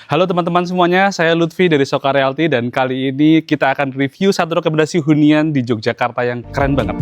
Halo teman-teman semuanya, saya Lutfi dari Soka Realty dan kali ini kita akan review satu rekomendasi hunian di Yogyakarta yang keren banget.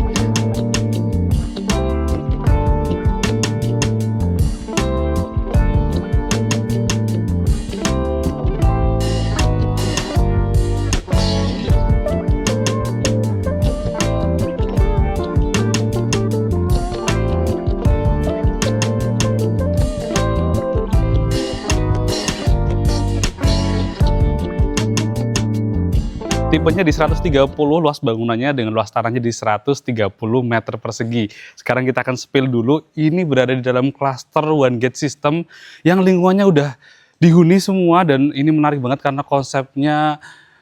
Tipenya di 130, luas bangunannya dengan luas tanahnya di 130 meter persegi. Sekarang kita akan spill dulu, ini berada di dalam klaster one gate system yang lingkungannya udah dihuni semua dan ini menarik banget karena konsepnya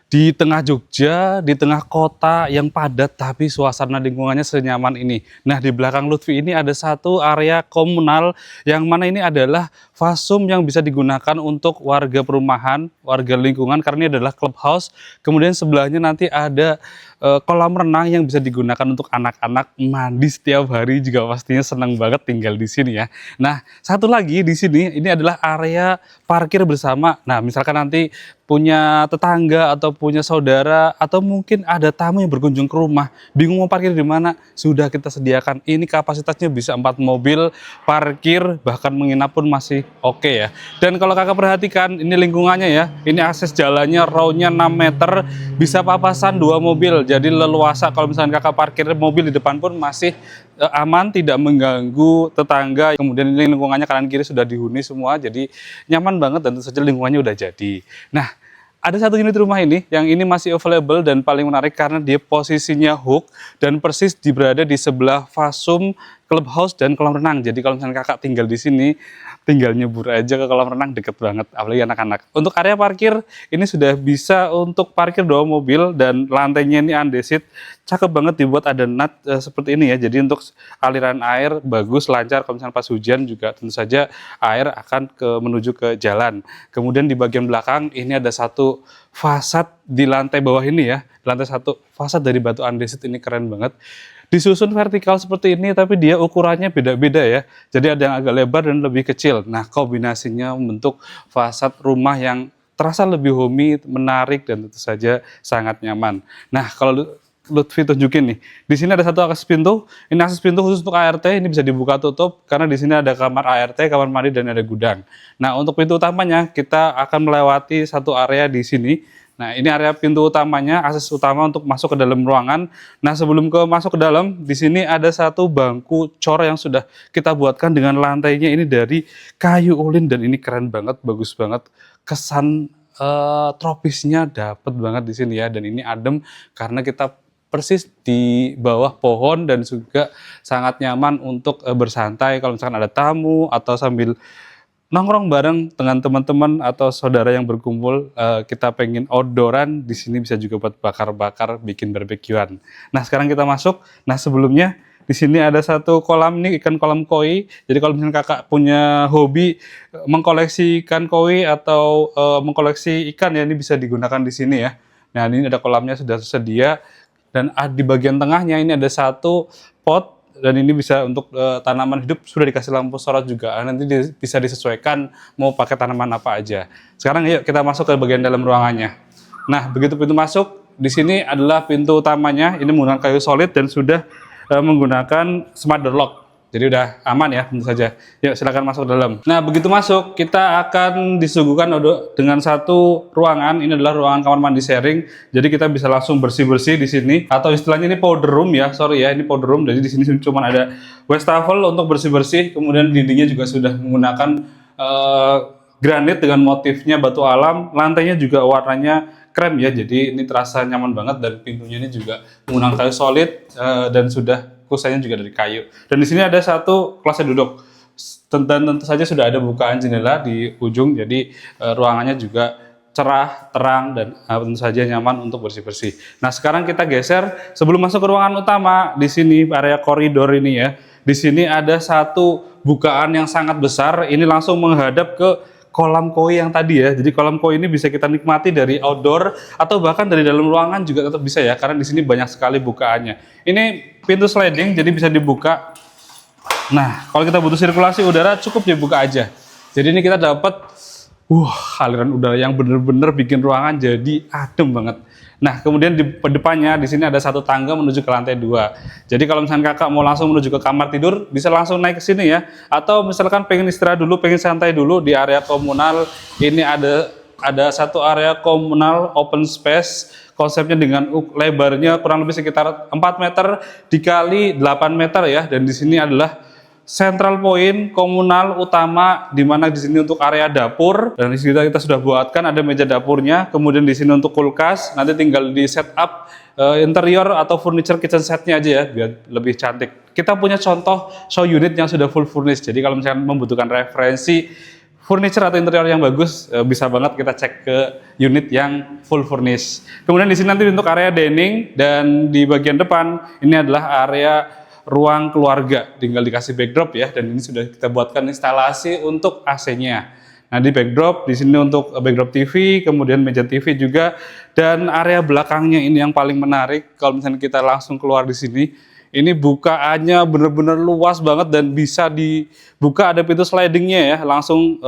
di tengah Jogja, di tengah kota yang padat tapi suasana lingkungannya senyaman ini. Nah, di belakang Lutfi ini ada satu area komunal yang mana ini adalah fasum yang bisa digunakan untuk warga perumahan, warga lingkungan karena ini adalah clubhouse. Kemudian sebelahnya nanti ada kolam renang yang bisa digunakan untuk anak-anak mandi setiap hari, juga pastinya senang banget tinggal di sini ya. Nah, satu lagi di sini ini adalah area parkir bersama. Nah, misalkan nanti punya tetangga atau punya saudara atau mungkin ada tamu yang berkunjung ke rumah, bingung mau parkir di mana, sudah kita sediakan. Ini kapasitasnya bisa 4 mobil parkir, bahkan menginap pun masih oke ya. Dan kalau kakak perhatikan ini lingkungannya ya, ini akses jalannya raw-nya 6 meter, bisa papasan 2 mobil. Jadi leluasa kalau misalnya kakak parkir mobil di depan pun masih aman, tidak mengganggu tetangga. Kemudian ini lingkungannya kanan kiri sudah dihuni semua, jadi nyaman banget dan tentu saja lingkungannya udah jadi. Nah, ada satu unit rumah ini yang ini masih available dan paling menarik karena dia posisinya hook dan persis berada di sebelah fasum clubhouse dan kolam renang. Jadi kalau misalnya kakak tinggal di sini, tinggal nyebur aja ke kolam renang, deket banget, apalagi anak-anak. Untuk area parkir ini sudah bisa untuk parkir 2 mobil dan lantainya ini undesit, cakep banget dibuat ada nut seperti ini ya. Jadi untuk aliran air bagus, lancar. Kalau misalnya pas hujan juga tentu saja air akan menuju ke jalan. Kemudian di bagian belakang ini ada satu fasad di lantai bawah ini ya, lantai 1 fasad dari batu andesit, ini keren banget. Disusun vertikal seperti ini tapi dia ukurannya beda-beda ya. Jadi ada yang agak lebar dan lebih kecil. Nah, kombinasinya membentuk fasad rumah yang terasa lebih homey, menarik dan tentu saja sangat nyaman. Nah, kalau Lutfi tunjukin nih, di sini ada satu akses pintu. Ini akses pintu khusus untuk ART, ini bisa dibuka tutup karena di sini ada kamar ART, kamar mandi dan ada gudang. Nah, untuk pintu utamanya kita akan melewati satu area di sini. Nah, ini area pintu utamanya, akses utama untuk masuk ke dalam ruangan. Nah, sebelum masuk ke dalam, di sini ada satu bangku cor yang sudah kita buatkan dengan lantainya ini dari kayu ulin dan ini keren banget, bagus banget. Kesan tropisnya dapet banget di sini ya, dan ini adem karena kita persis di bawah pohon dan juga sangat nyaman untuk bersantai kalau misalkan ada tamu atau sambil nongkrong bareng dengan teman-teman atau saudara yang berkumpul, kita pengen outdooran, di sini bisa juga buat bakar-bakar, bikin barbekyuan. Nah, sekarang kita masuk. Nah, sebelumnya di sini ada satu kolam nih, ikan kolam koi. Jadi kalau misalnya kakak punya hobi mengkoleksi ikan koi atau mengkoleksi ikan ya, ini bisa digunakan di sini ya. Nah, ini ada kolamnya sudah tersedia dan di bagian tengahnya ini ada satu pot. Dan ini bisa untuk tanaman hidup, sudah dikasih lampu sorot juga. Nanti bisa disesuaikan mau pakai tanaman apa aja. Sekarang yuk kita masuk ke bagian dalam ruangannya. Nah, begitu pintu masuk, di sini adalah pintu utamanya. Ini menggunakan kayu solid dan sudah menggunakan smart door lock. Jadi udah aman ya, tentu saja. Yuk silakan masuk ke dalam. Nah, begitu masuk kita akan disuguhkan dengan satu ruangan. Ini adalah ruangan kamar mandi sharing. Jadi kita bisa langsung bersih-bersih di sini, atau istilahnya ini powder room ya. Sorry ya, ini powder room. Jadi di sini cuma ada wastafel untuk bersih-bersih. Kemudian dindingnya juga sudah menggunakan granit dengan motifnya batu alam. Lantainya juga warnanya krem ya. Jadi ini terasa nyaman banget, dan pintunya ini juga menggunakan kayu solid dan sudah kusanya juga dari kayu. Dan di sini ada satu kelas duduk. Tentu saja sudah ada bukaan jendela di ujung, jadi ruangannya juga cerah, terang, dan tentu saja nyaman untuk bersih-bersih. Nah, sekarang kita geser sebelum masuk ke ruangan utama. Di sini area koridor ini ya. Di sini ada satu bukaan yang sangat besar. Ini langsung menghadap ke kolam koi yang tadi ya. Jadi kolam koi ini bisa kita nikmati dari outdoor atau bahkan dari dalam ruangan juga tetap bisa ya, karena di sini banyak sekali bukaannya. Ini pintu sliding, jadi bisa dibuka. Nah, kalau kita butuh sirkulasi udara cukup dibuka aja. Jadi ini kita dapat Aliran udara yang bener-bener bikin ruangan jadi adem banget. Nah, kemudian di depannya di sini ada satu tangga menuju ke lantai 2. Jadi kalau misalkan kakak mau langsung menuju ke kamar tidur, bisa langsung naik ke sini ya. Atau misalkan pengen istirahat dulu, pengen santai dulu di area komunal, ini ada satu area komunal open space, konsepnya dengan lebarnya kurang lebih sekitar 4 meter dikali 8 meter ya. Dan di sini adalah central point komunal utama, di mana di sini untuk area dapur, dan di sini kita sudah buatkan ada meja dapurnya, kemudian di sini untuk kulkas, nanti tinggal di setup interior atau furniture kitchen setnya aja ya biar lebih cantik. Kita punya contoh show unit yang sudah full furnished, jadi kalau misalnya membutuhkan referensi furniture atau interior yang bagus, bisa banget kita cek ke unit yang full furnished. Kemudian di sini nanti untuk area dining, dan di bagian depan ini adalah area ruang keluarga, tinggal dikasih backdrop ya, dan ini sudah kita buatkan instalasi untuk AC-nya. Nah, di backdrop di sini untuk backdrop TV, kemudian meja TV juga, dan area belakangnya ini yang paling menarik. Kalau misalnya kita langsung keluar di sini, ini bukaannya bener-bener luas banget dan bisa dibuka, ada pintu slidingnya ya, langsung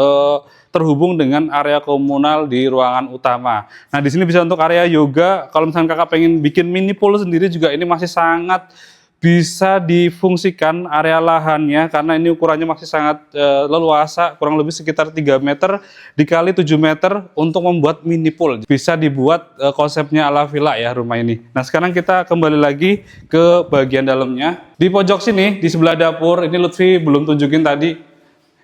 terhubung dengan area komunal di ruangan utama. Nah, di sini bisa untuk area yoga. Kalau misalnya kakak pengen bikin mini pool sendiri juga, ini masih sangat bisa difungsikan area lahannya, karena ini ukurannya masih sangat leluasa, kurang lebih sekitar 3 meter dikali 7 meter untuk membuat mini pool. Bisa dibuat konsepnya ala villa ya rumah ini. Nah, sekarang kita kembali lagi ke bagian dalamnya. Di pojok sini, di sebelah dapur, ini Lutfi belum tunjukin tadi.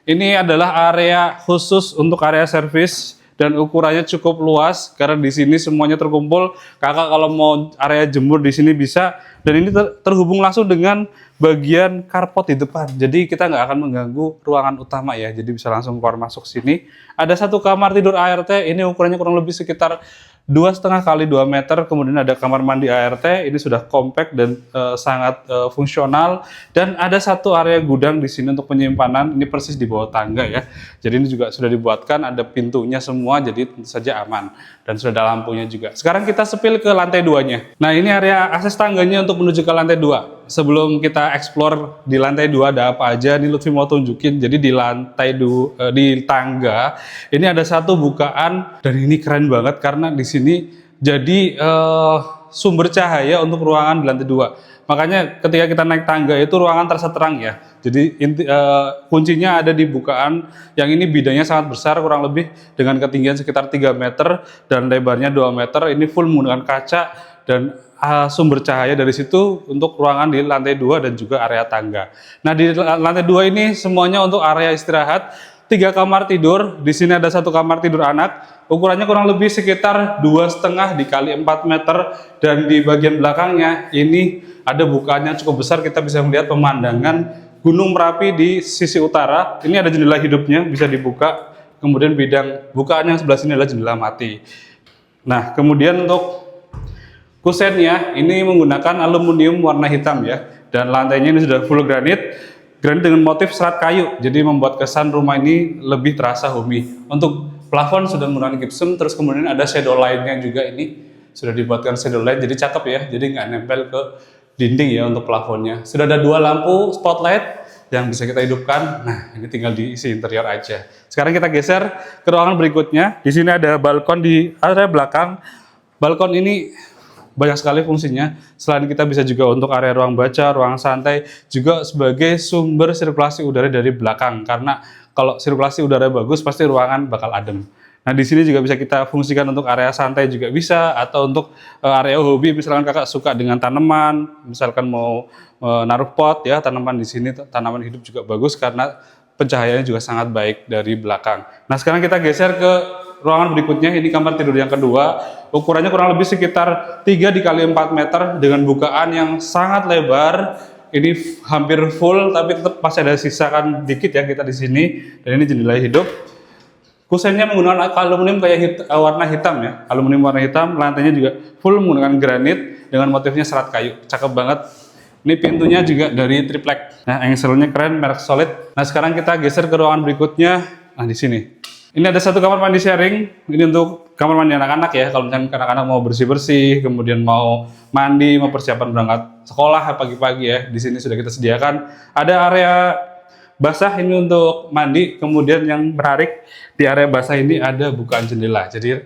Ini adalah area khusus untuk area servis, dan ukurannya cukup luas karena di sini semuanya terkumpul. Kakak kalau mau area jemur di sini bisa, dan ini terhubung langsung dengan bagian carport di depan. Jadi kita nggak akan mengganggu ruangan utama ya. Jadi bisa langsung keluar masuk sini. Ada satu kamar tidur ART, ini ukurannya kurang lebih sekitar 2,5 kali 2 meter, kemudian ada kamar mandi ART, ini sudah compact dan sangat fungsional, dan ada satu area gudang di sini untuk penyimpanan, ini persis di bawah tangga ya. Jadi ini juga sudah dibuatkan, ada pintunya semua, jadi tentu saja aman, dan sudah ada lampunya juga. Sekarang kita sepil ke lantai 2-nya. Nah, ini area akses tangganya untuk menuju ke lantai 2. Sebelum kita explore di lantai 2 ada apa aja, ini Lutfi mau tunjukin. Jadi di lantai di tangga ini ada satu bukaan, dan ini keren banget karena di sini jadi sumber cahaya untuk ruangan di lantai 2. Makanya ketika kita naik tangga itu ruangan terasa terang ya. Jadi kuncinya ada di bukaan yang ini bidangnya sangat besar, kurang lebih dengan ketinggian sekitar 3 meter dan lebarnya 2 meter. Ini full menggunakan kaca, dan sumber cahaya dari situ untuk ruangan di lantai 2 dan juga area tangga. Nah, di lantai 2 ini semuanya untuk area istirahat, 3 kamar tidur. Di sini ada satu kamar tidur anak, ukurannya kurang lebih sekitar 2,5 dikali 4 meter, dan di bagian belakangnya ini ada bukaannya cukup besar, kita bisa melihat pemandangan Gunung Merapi di sisi utara. Ini ada jendela hidupnya, bisa dibuka, kemudian bidang bukaan yang sebelah sini adalah jendela mati. Nah, kemudian untuk kusennya ini menggunakan aluminium warna hitam ya, dan lantainya ini sudah full granit dengan motif serat kayu, jadi membuat kesan rumah ini lebih terasa homey. Untuk plafon sudah menggunakan gypsum, terus kemudian ada shadow light-nya juga, ini sudah dibuatkan shadow light, jadi cakep ya, jadi nggak nempel ke dinding ya. Untuk plafonnya sudah ada 2 lampu spotlight yang bisa kita hidupkan. Nah, ini tinggal diisi interior aja. Sekarang kita geser ke ruangan berikutnya. Di sini ada balkon di area belakang. Balkon ini banyak sekali fungsinya. Selain kita bisa juga untuk area ruang baca, ruang santai, juga sebagai sumber sirkulasi udara dari belakang. Karena kalau sirkulasi udara bagus, pasti ruangan bakal adem. Nah, di sini juga bisa kita fungsikan untuk area santai juga bisa, atau untuk area hobi, misalkan kakak suka dengan tanaman, misalkan mau naruh pot ya, tanaman di sini, tanaman hidup juga bagus karena pencahayaannya juga sangat baik dari belakang. Nah, sekarang kita geser ke ruangan berikutnya. Ini kamar tidur yang kedua, ukurannya kurang lebih sekitar 3 dikali 4 meter dengan bukaan yang sangat lebar. Ini hampir full, tapi tetap masih ada sisakan dikit ya kita di sini. Dan ini jendela hidup. Kusennya menggunakan aluminium kayak warna hitam ya, aluminium warna hitam. Lantainya juga full menggunakan granit dengan motifnya serat kayu, cakep banget. Ini pintunya juga dari triplek. Nah, engselnya keren, merek Solid. Nah, sekarang kita geser ke ruangan berikutnya. Nah, di sini. Ini ada satu kamar mandi sharing. Ini untuk kamar mandi anak-anak ya. Kalau misalnya anak-anak mau bersih-bersih, kemudian mau mandi, mau persiapan berangkat sekolah pagi-pagi ya. Di sini sudah kita sediakan. Ada area basah ini untuk mandi. Kemudian yang menarik di area basah ini ada bukaan jendela. Jadi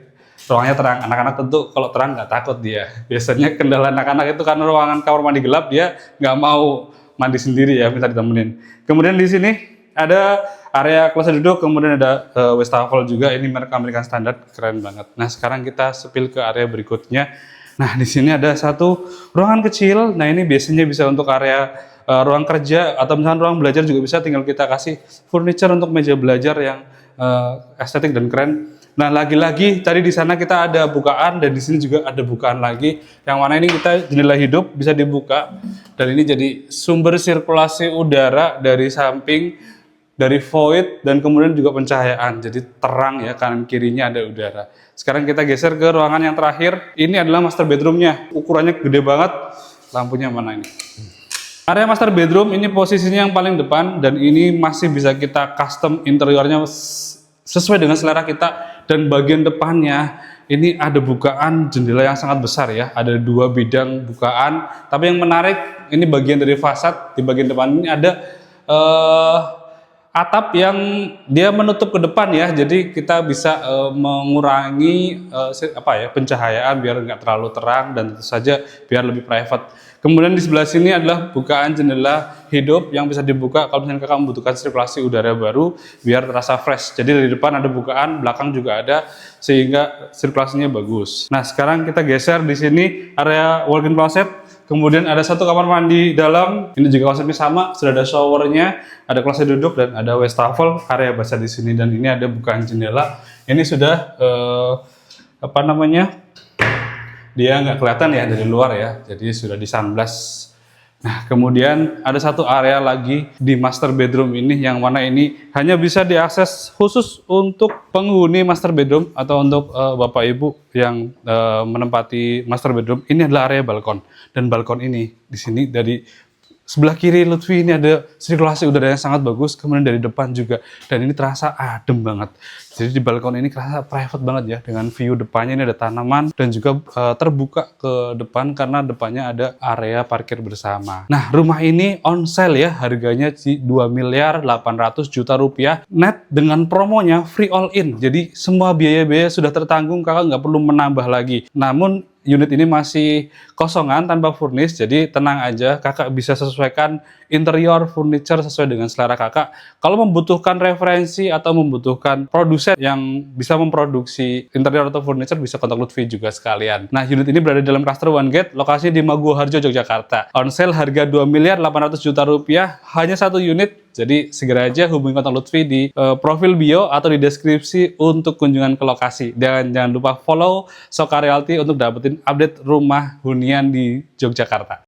ruangannya terang. Anak-anak tentu kalau terang nggak takut dia. Biasanya kendala anak-anak itu karena ruangan kamar mandi gelap dia nggak mau mandi sendiri ya, minta ditemenin. Kemudian di sini ada area kelas duduk, kemudian ada wastafel juga. Ini merek American Standard, keren banget. Nah sekarang kita spill ke area berikutnya. Nah di sini ada satu ruangan kecil. Nah ini biasanya bisa untuk area ruang kerja atau misalnya ruang belajar juga bisa. Tinggal kita kasih furniture untuk meja belajar yang estetik dan keren. Nah lagi-lagi tadi di sana kita ada bukaan dan di sini juga ada bukaan lagi. Yang mana ini kita jendela hidup bisa dibuka dan ini jadi sumber sirkulasi udara dari samping, dari void, dan kemudian juga pencahayaan. Jadi terang ya, kanan kirinya ada udara. Sekarang kita geser ke ruangan yang terakhir. Ini adalah master bedroomnya. Ukurannya gede banget. Lampunya mana ini? Area master bedroom ini posisinya yang paling depan dan ini masih bisa kita custom interiornya sesuai dengan selera kita. Dan bagian depannya ini ada bukaan jendela yang sangat besar ya. Ada 2 bidang bukaan. Tapi yang menarik ini bagian dari fasad. Di bagian depan ini ada atap yang dia menutup ke depan ya, jadi kita bisa mengurangi pencahayaan biar nggak terlalu terang dan tentu saja biar lebih private. Kemudian di sebelah sini adalah bukaan jendela hidup yang bisa dibuka kalau misalnya kakak membutuhkan sirkulasi udara baru biar terasa fresh. Jadi dari depan ada bukaan, belakang juga ada sehingga sirkulasinya bagus. Nah sekarang kita geser di sini area walk-in closet. Kemudian ada satu kamar mandi dalam, ini juga konsepnya sama, sudah ada showernya, ada kelas duduk dan ada wastafel, area basah di sini dan ini ada bukaan jendela. Ini sudah dia nggak kelihatan ya dari luar ya, jadi sudah di sunblast. Nah kemudian ada satu area lagi di master bedroom ini yang mana ini hanya bisa diakses khusus untuk penghuni master bedroom atau untuk bapak ibu yang menempati master bedroom. Ini adalah area balkon dan balkon ini di sini dari sebelah kiri Lutfi ini ada sirkulasi udara yang sangat bagus, kemudian dari depan juga, dan ini terasa adem banget. Jadi di balkon ini terasa private banget ya, dengan view depannya ini ada tanaman dan juga terbuka ke depan karena depannya ada area parkir bersama. Nah rumah ini on sale ya, harganya 2.800.000.000 rupiah net dengan promonya free all in. Jadi semua biaya-biaya sudah tertanggung, kakak nggak perlu menambah lagi. Namun unit ini masih kosongan tanpa furnish, jadi tenang aja, kakak bisa sesuaikan interior furniture sesuai dengan selera kakak. Kalau membutuhkan referensi atau membutuhkan produsen yang bisa memproduksi interior atau furniture, bisa kontak Lutfi juga sekalian. Nah unit ini berada dalam cluster One Gate, lokasi di Maguwoharjo, Yogyakarta. On sale harga 2.800.000.000 rupiah, hanya satu unit. Jadi segera aja hubungi kontak Lutfi di profil bio atau di deskripsi untuk kunjungan ke lokasi. Dan jangan lupa follow Soka Realty untuk dapetin update rumah hunian di Yogyakarta.